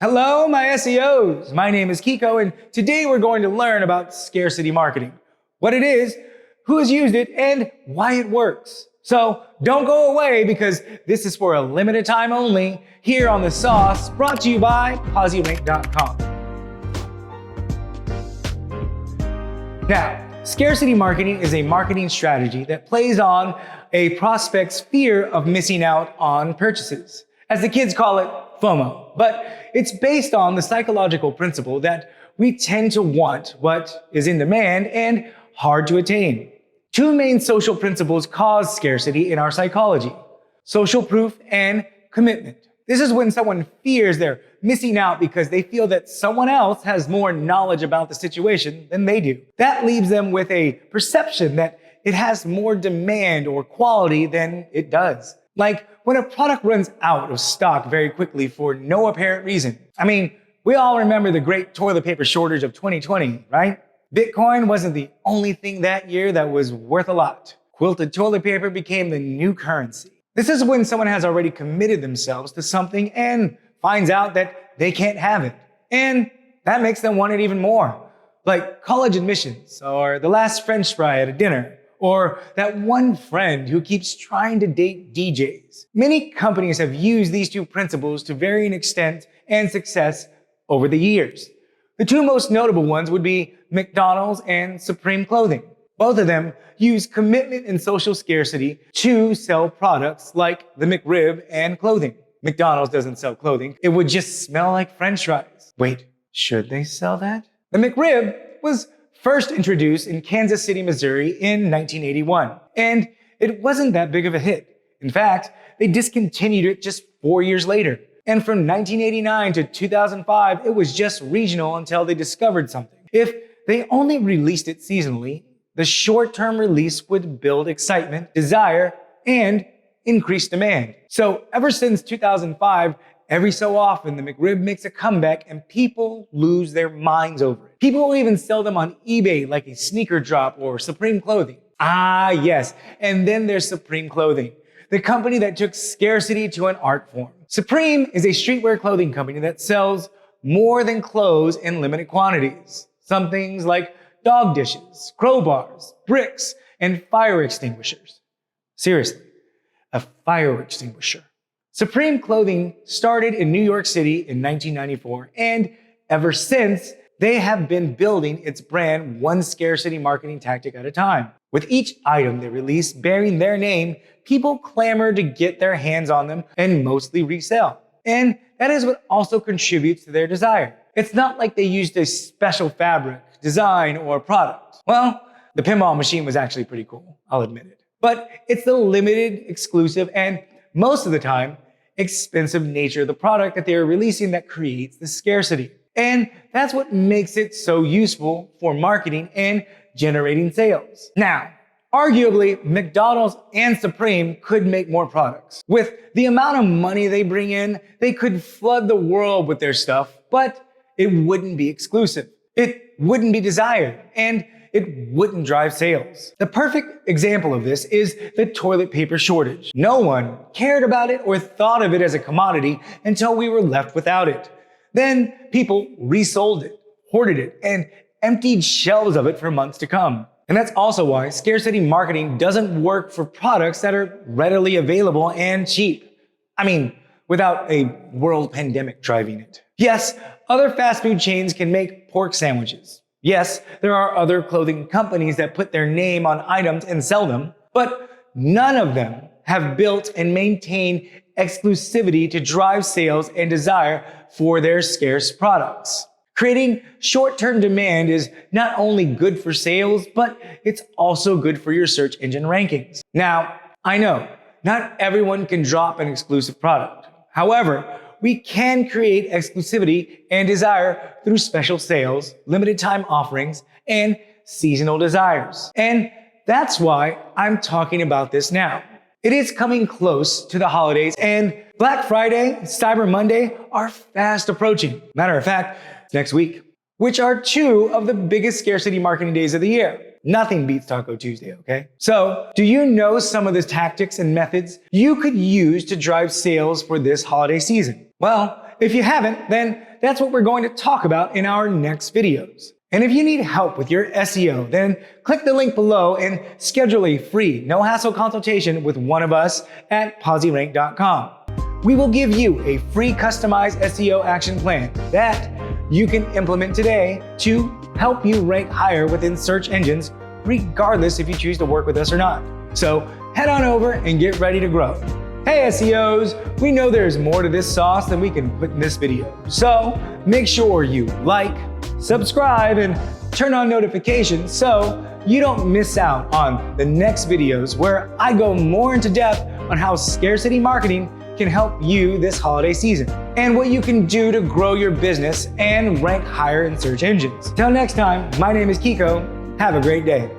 Hello, my SEOs. My name is Kiko, and today we're going to learn about scarcity marketing, what it is, who has used it, and why it works. So don't go away because this is for a limited time only here on The Sauce, brought to you by PosiLink.com. Now, scarcity marketing is a marketing strategy that plays on a prospect's fear of missing out on purchases. As the kids call it, FOMO. But it's based on the psychological principle that we tend to want what is in demand and hard to attain. Two main social principles cause scarcity in our psychology: social proof and commitment. This is when someone fears they're missing out because they feel that someone else has more knowledge about the situation than they do. That leaves them with a perception that it has more demand or quality than it does. Like when a product runs out of stock very quickly for no apparent reason. I mean, we all remember the great toilet paper shortage of 2020, right? Bitcoin wasn't the only thing that year that was worth a lot. Quilted toilet paper became the new currency. This is when someone has already committed themselves to something and finds out that they can't have it. And that makes them want it even more. Like college admissions, or the last French fry at a dinner, or that one friend who keeps trying to date DJs. Many companies have used these two principles to varying extent and success over the years. The two most notable ones would be McDonald's and Supreme Clothing. Both of them use commitment and social scarcity to sell products like the McRib and clothing. McDonald's doesn't sell clothing. It would just smell like French fries. Wait, should they sell that? The McRib was first introduced in Kansas City, Missouri in 1981, and it wasn't that big of a hit. In fact, they discontinued it just 4 years later. And from 1989 to 2005, it was just regional until they discovered something. If they only released it seasonally, the short-term release would build excitement, desire, and increase demand. So ever since 2005, every so often, the McRib makes a comeback and people lose their minds over it. People will even sell them on eBay like a sneaker drop or Supreme Clothing. Ah, yes. And then there's Supreme Clothing, the company that took scarcity to an art form. Supreme is a streetwear clothing company that sells more than clothes in limited quantities. Some things like dog dishes, crowbars, bricks, and fire extinguishers. Seriously, a fire extinguisher. Supreme Clothing started in New York City in 1994, and ever since, they have been building its brand one scarcity marketing tactic at a time. With each item they release bearing their name, people clamor to get their hands on them and mostly resell. And that is what also contributes to their desire. It's not like they used a special fabric, design, or product. Well, the pinball machine was actually pretty cool, I'll admit it. But it's the limited, exclusive, and most of the time, expensive nature of the product that they are releasing that creates the scarcity. And that's what makes it so useful for marketing and generating sales. Now, arguably, McDonald's and Supreme could make more products. With the amount of money they bring in, they could flood the world with their stuff, but it wouldn't be exclusive. It wouldn't be desired, and it wouldn't drive sales. The perfect example of this is the toilet paper shortage. No one cared about it or thought of it as a commodity until we were left without it. Then people resold it, hoarded it, and emptied shelves of it for months to come. And that's also why scarcity marketing doesn't work for products that are readily available and cheap. I mean, without a world pandemic driving it. Yes, other fast food chains can make pork sandwiches. Yes, there are other clothing companies that put their name on items and sell them, but none of them have built and maintained exclusivity to drive sales and desire for their scarce products. Creating short-term demand is not only good for sales, but it's also good for your search engine rankings. Now, I know not everyone can drop an exclusive product. However, we can create exclusivity and desire through special sales, limited time offerings, and seasonal desires. And that's why I'm talking about this now. It is coming close to the holidays, and Black Friday and Cyber Monday are fast approaching. Matter of fact, next week, which are two of the biggest scarcity marketing days of the year. Nothing beats Taco Tuesday, okay? So, do you know some of the tactics and methods you could use to drive sales for this holiday season? Well, if you haven't, then that's what we're going to talk about in our next videos. And if you need help with your SEO, then click the link below and schedule a free, no-hassle consultation with one of us at PosiRank.com. We will give you a free customized SEO action plan that you can implement today to help you rank higher within search engines, regardless if you choose to work with us or not. So head on over and get ready to grow. Hey SEOs, we know there's more to this sauce than we can put in this video. So make sure you like, subscribe, and turn on notifications so you don't miss out on the next videos where I go more into depth on how scarcity marketing can help you this holiday season and what you can do to grow your business and rank higher in search engines. Till next time, my name is Kiko. Have a great day.